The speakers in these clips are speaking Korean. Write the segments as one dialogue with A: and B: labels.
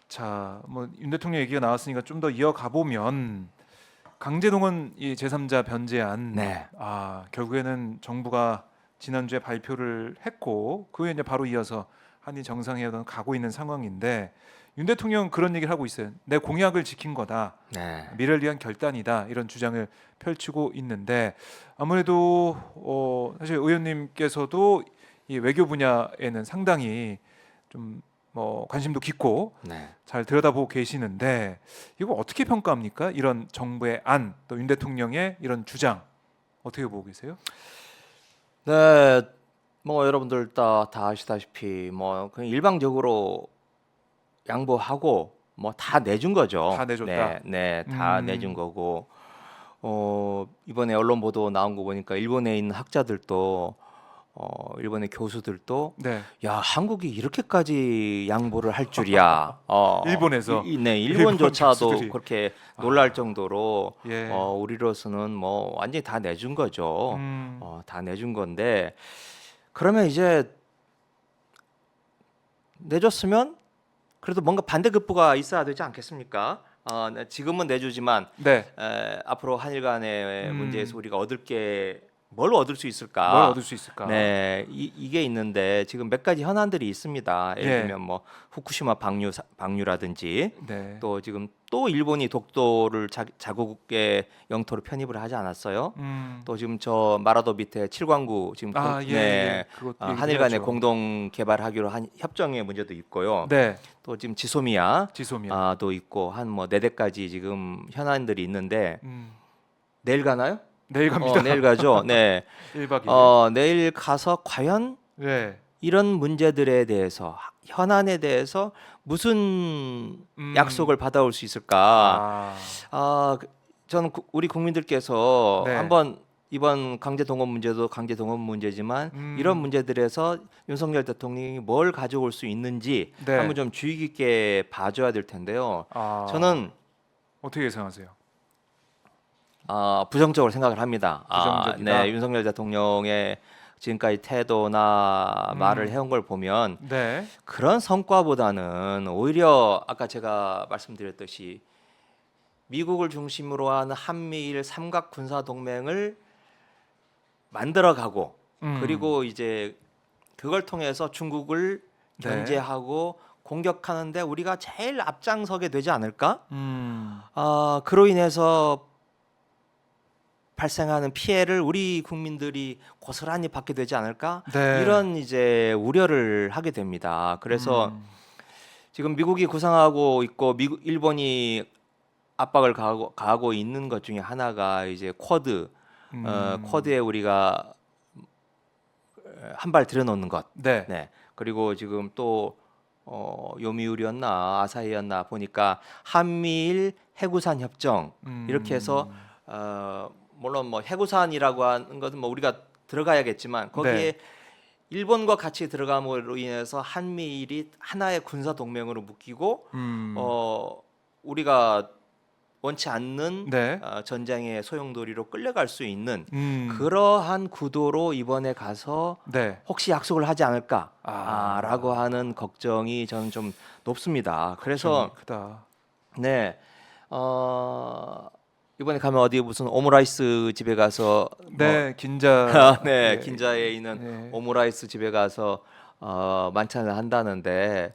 A: 자, 뭐 윤 대통령 얘기가 나왔으니까 좀 더 이어가 보면 강제동원 이 제3자 변제안,
B: 네.
A: 결국에는 정부가 지난주에 발표를 했고 그 후에 이제 바로 이어서 한일 정상회담 가고 있는 상황인데 윤 대통령 그런 얘기를 하고 있어요. 내 공약을 지킨 거다.
B: 네.
A: 미래를 위한 결단이다. 이런 주장을 펼치고 있는데 아무래도 사실 의원님께서도 이 외교 분야에는 상당히 좀 뭐 관심도 깊고
B: 네.
A: 잘 들여다보고 계시는데 이거 어떻게 평가합니까? 이런 정부의 안, 또 윤 대통령의 이런 주장 어떻게 보고 계세요?
B: 네. 뭐 여러분들 다 아시다시피 뭐 그냥 일방적으로 양보하고 뭐 다 내준 거죠.
A: 다 내줬다.
B: 네, 네, 다 내준 거고 이번에 언론 보도 나온 거 보니까 일본에 있는 학자들도 일본의 교수들도
A: 네.
B: 야 한국이 이렇게까지 양보를 할 줄이야.
A: 일본에서
B: 네,
A: 일본
B: 일본조차도
A: 교수들이.
B: 그렇게 놀랄 정도로
A: 예.
B: 우리로서는 뭐 완전히 다 내준 거죠.
A: 음.
B: 다 내준 건데 그러면 이제 내줬으면 그래도 뭔가 반대급부가 있어야 되지 않겠습니까? 네, 지금은 내주지만
A: 네.
B: 앞으로 한일 간의
A: 음.
B: 문제에서 우리가 얻을 게 뭘 얻을 수 있을까?
A: 뭘 얻을 수 있을까?
B: 네, 이게 있는데 지금 몇 가지 현안들이 있습니다. 예를
A: 예.
B: 들면 뭐 후쿠시마 방류라든지
A: 네.
B: 또 지금 또 일본이 독도를 자국의 영토로 편입을 하지 않았어요. 또 지금 저 마라도 밑에 칠광구 지금
A: 예. 그것
B: 한일 간에
A: 얘기해야죠.
B: 공동 개발하기로 한 협정의 문제도 있고요.
A: 네.
B: 또 지금 지소미아
A: 지소미아.
B: 도 있고 한 뭐 4대까지 지금 현안들이 있는데
A: 음.
B: 내일 가나요?
A: 내일 갑니다.
B: 내일 가죠. 네.
A: 1박 2일.
B: 내일 가서 과연
A: 네.
B: 이런 문제들에 대해서 현안에 대해서 무슨 약속을 받아올 수 있을까? 저는 우리 국민들께서
A: 네.
B: 한번 이번 강제 동원 문제도 강제 동원 문제지만 이런 문제들에서 윤석열 대통령이 뭘 가져올 수 있는지
A: 네.
B: 한번 좀 주의 깊게 봐줘야 될 텐데요. 저는
A: 어떻게 예상하세요?
B: 부정적으로 생각을 합니다.
A: 부정적이다.
B: 네, 윤석열 대통령의 지금까지 태도나 말을 해온 걸 보면
A: 네.
B: 그런 성과보다는 오히려 아까 제가 말씀드렸듯이 미국을 중심으로 하는 한미일 삼각 군사 동맹을 만들어가고 그리고 이제 그걸 통해서 중국을
A: 네.
B: 견제하고 공격하는데 우리가 제일 앞장서게 되지 않을까?
A: 음.
B: 그로 인해서 발생하는 피해를 우리 국민들이 고스란히 받게 되지 않을까?
A: 네.
B: 이런 이제 우려를 하게 됩니다. 그래서 지금 미국이 구상하고 있고 일본이 압박을 가하고 있는 것 중에 하나가 이제 쿼드, 쿼드에 우리가 한 발 들여놓는 것.
A: 네.
B: 네. 그리고 지금 또 요미우리였나 아사히였나 보니까 한미일 해구산 협정 이렇게 해서 물론 뭐 해구산이라고 하는 것은 뭐 우리가 들어가야겠지만 거기에
A: 네.
B: 일본과 같이 들어감으로 인해서 한미일이 하나의 군사 동맹으로 묶이고 우리가 원치 않는
A: 네.
B: 전쟁의 소용돌이로 끌려갈 수 있는
A: 음.
B: 그러한 구도로 이번에 가서
A: 네.
B: 혹시 약속을 하지 않을까라고 하는 걱정이 저는 좀 높습니다. 그래서
A: 크다.
B: 네, 이번에 가면 어디 무슨 오므라이스 집에 가서
A: 네, 긴자.
B: 네,
A: 네.
B: 긴자에 있는
A: 네.
B: 오므라이스 집에 가서 만찬을 한다는데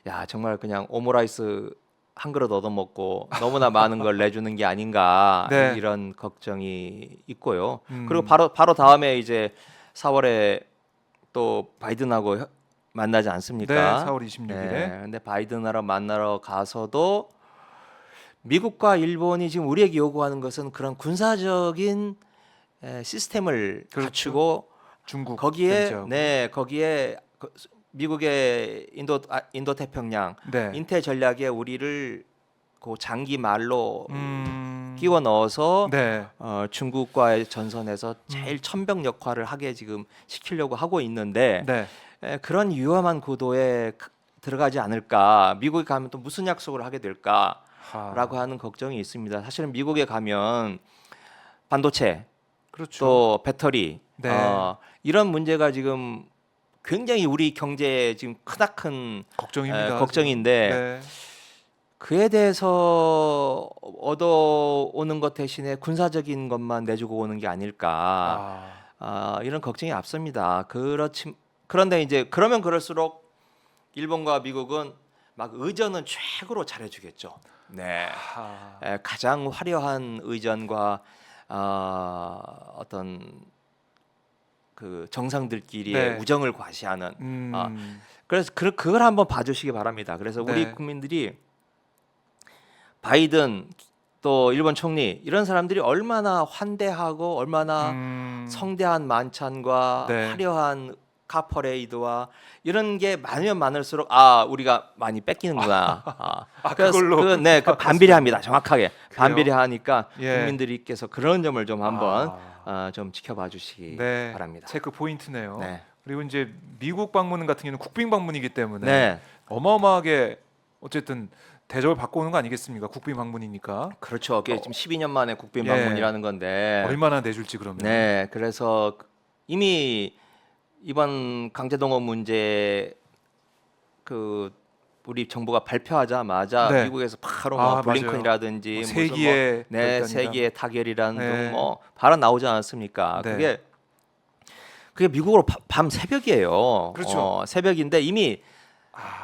B: 야 정말 그냥 오므라이스 한 그릇 얻어먹고 너무나 많은 걸 내주는 게 아닌가
A: 네.
B: 이런 걱정이 있고요. 그리고 바로 다음에 이제 4월에 또 바이든하고 만나지 않습니까?
A: 네, 4월 26일에.
B: 네, 근데 바이든하러 만나러 가서도 미국과 일본이 지금 우리에게 요구하는 것은 그런 군사적인 시스템을
A: 그렇죠.
B: 갖추고
A: 중국
B: 거기에
A: 견제하고.
B: 거기에 미국의 인도 태평양
A: 네.
B: 인태 전략에 우리를 그 장기 말로 끼워
A: 끼워
B: 넣어서
A: 네.
B: 중국과의 전선에서 제일 천병 역할을 하게 지금 시키려고 하고 있는데
A: 네.
B: 그런 위험한 구도에 들어가지 않을까? 미국에 가면 또 무슨 약속을 하게 될까라고 하는 걱정이 있습니다. 사실은 미국에 가면 반도체
A: 그렇죠.
B: 또 배터리
A: 네.
B: 이런 문제가 지금 굉장히 우리 경제에 지금 크나큰
A: 걱정입니다.
B: 걱정인데
A: 지금.
B: 그에 대해서 얻어오는 것 대신에 군사적인 것만 내주고 오는 게 아닐까. 이런 걱정이 앞섭니다. 그런데 이제 그러면 그럴수록 일본과 미국은 막 의전은 최고로 잘해주겠죠. 네, 가장 화려한 의전과 어떤 그 정상들끼리의
A: 네.
B: 우정을 과시하는. 그래서 그걸 한번 봐주시기 바랍니다. 그래서
A: 네.
B: 우리 국민들이 바이든 또 일본 총리 이런 사람들이 얼마나 환대하고 얼마나 성대한 만찬과
A: 네.
B: 화려한 카퍼레이드와 이런 게 많으면 많을수록 우리가 많이 뺏기는구나. 그래서
A: 그걸로
B: 그 반비례합니다. 정확하게 반비례하니까
A: 예.
B: 국민들께서 그런 점을 좀 한번 좀 지켜봐 주시기
A: 네.
B: 바랍니다.
A: 체크 포인트네요.
B: 네.
A: 그리고 이제 미국 방문 같은 경우는 국빈 방문이기 때문에
B: 네,
A: 어마어마하게 어쨌든 대접을 받고 오는 거 아니겠습니까? 국빈 방문이니까
B: 그렇죠. 그게 지금 12년 만에 국빈
A: 예.
B: 방문이라는 건데.
A: 얼마나 내줄지 그러면.
B: 네, 그래서 이미 이번 강제동원 문제 그 우리 정부가 발표하자마자
A: 네.
B: 미국에서 바로
A: 맞아요.
B: 블링컨이라든지
A: 뭐
B: 무슨
A: 세기의
B: 네,
A: 결단이다.
B: 세기의 타결이라는
A: 네.
B: 등 뭐 발언 나오지 않았습니까?
A: 네.
B: 그게 미국으로 밤 새벽이에요.
A: 그렇죠.
B: 새벽인데 이미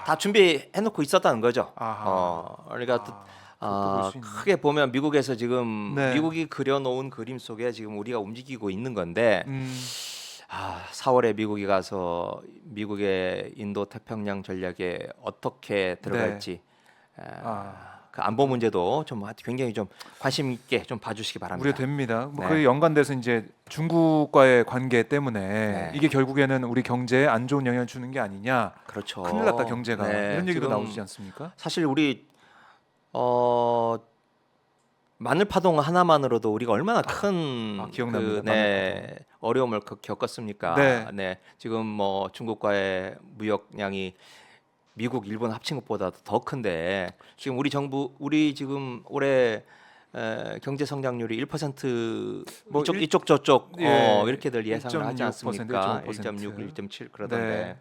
B: 다 준비해 놓고 있었다는 거죠.
A: 아하.
B: 그러니까
A: 그것도 볼수 있네.
B: 크게 보면 미국에서 지금
A: 네.
B: 미국이 그려놓은 그림 속에 지금 우리가 움직이고 있는 건데 4월에 미국이 가서 미국의 인도 태평양 전략에 어떻게 들어갈지 그 안보 문제도 좀 굉장히 좀 관심 있게 좀 봐주시기 바랍니다.
A: 우려됩니다. 뭐
B: 네.
A: 그에 연관돼서 이제 중국과의 관계 때문에
B: 네.
A: 이게 결국에는 우리 경제에 안 좋은 영향을 주는 게 아니냐.
B: 그렇죠.
A: 큰일 났다 경제가
B: 네,
A: 이런 얘기도
B: 지금
A: 나오지 않습니까?
B: 사실 우리 마늘 파동 하나만으로도 우리가 얼마나 큰
A: 기억납니다.
B: 네, 어려움을 겪었습니까?
A: 네.
B: 지금 뭐 중국과의 무역량이 미국, 일본 합친 것보다 더 큰데 지금 우리 지금 올해 경제 성장률이 1%
A: 뭐
B: 이쪽 저쪽
A: 예,
B: 이렇게들 예상을 하지
A: 1.6%,
B: 않습니까?
A: 1.5%.
B: 1.6, 1.7 그러던데.
A: 네.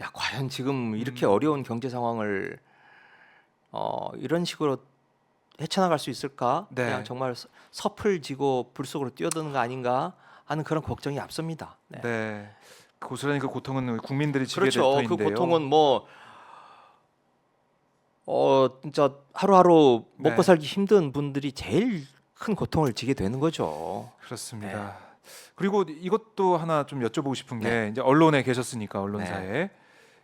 B: 야, 과연 지금 이렇게 어려운 경제 상황을 이런 식으로 헤쳐나갈 수 있을까?
A: 네.
B: 그냥 정말 섭을 지고 불 속으로 뛰어드는 거 아닌가 하는 그런 걱정이 앞섭니다. 네.
A: 네. 고스란히 그 고통은 우리 국민들이 지게
B: 그렇죠.
A: 될
B: 그
A: 터인데요.
B: 고통은 뭐 진짜 하루하루
A: 네.
B: 먹고 살기 힘든 분들이 제일 큰 고통을 지게 되는 거죠.
A: 그렇습니다. 그리고 이것도 하나 좀 여쭤보고 싶은 게
B: 네.
A: 이제 언론에 계셨으니까 언론사에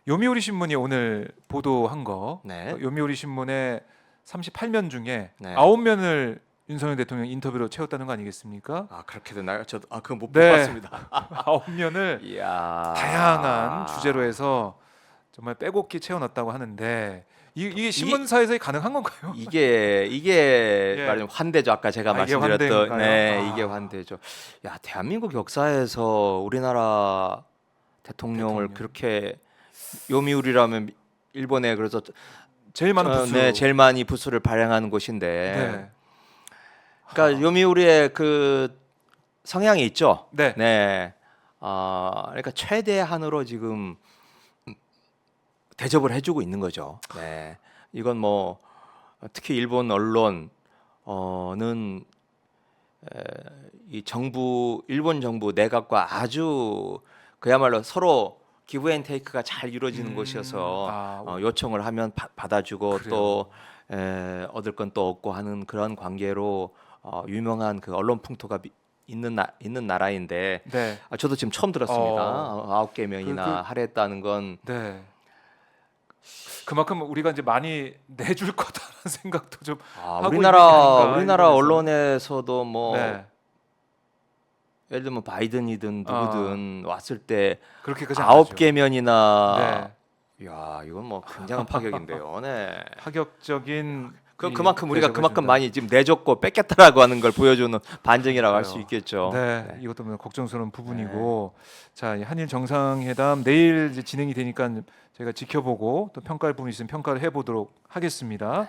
A: 요미우리 신문이 오늘 보도한 거
B: 네.
A: 요미우리 신문의 38면 중에
B: 네.
A: 9면을 윤석열 대통령 인터뷰로 채웠다는 거 아니겠습니까?
B: 그렇게 되나요? 저도 그건 못
A: 네.
B: 봤습니다.
A: 9면을
B: 이야.
A: 다양한 주제로 해서 정말 빼곡히 채워놨다고 하는데 이게 신문사에서 가능한 건가요?
B: 이게
A: 예.
B: 말하자면 환대죠. 아까 제가
A: 이게
B: 말씀드렸던
A: 환대인가요?
B: 네, 이게 환대죠. 야, 대한민국 역사에서 우리나라 대통령을
A: 대통령.
B: 그렇게 요미우리라면 일본에 그래서
A: 제일 많은 부수.
B: 네, 제일 많이 부수를 발행하는 곳인데.
A: 네.
B: 그러니까 요미우리의 그 성향이 있죠.
A: 네.
B: 네. 그러니까 최대한으로 지금 대접을 해주고 있는 거죠. 네. 이건 뭐 특히 일본 언론은 이 일본 정부 내각과 아주 그야말로 서로 기브앤테이크가 잘 이루어지는 곳이어서 요청을 하면 받아주고
A: 그래요.
B: 또 얻을 건 또 얻고 하는 그런 관계로 유명한 그 언론 풍토가 있는 나라인데
A: 네.
B: 저도 지금 처음 들었습니다. 9개명이나 할애했다는 건
A: 네. 그만큼 우리가 이제 많이 내줄 거다라는 생각도 좀 하고
B: 우리나라
A: 있는 게 아닌가, 일본에서.
B: 언론에서도 뭐
A: 네.
B: 예를 들면 바이든이든 누구든 왔을 때
A: 그렇게까지 안 하죠.
B: 9개면이나
A: 네.
B: 야, 이건 뭐 굉장한 파격인데요. 네.
A: 파격적인
B: 그만큼 우리가
A: 대접을
B: 그만큼
A: 해준다.
B: 많이 지금 내줬고 뺏겼다라고 하는 걸 보여주는 반증이라고 할 수 있겠죠.
A: 네, 이것도 뭐 걱정스러운 부분이고, 자, 이 한일 정상회담 내일 이제 진행이 되니까 저희가 지켜보고 또 평가할 부분이 있으면 평가를 해보도록 하겠습니다.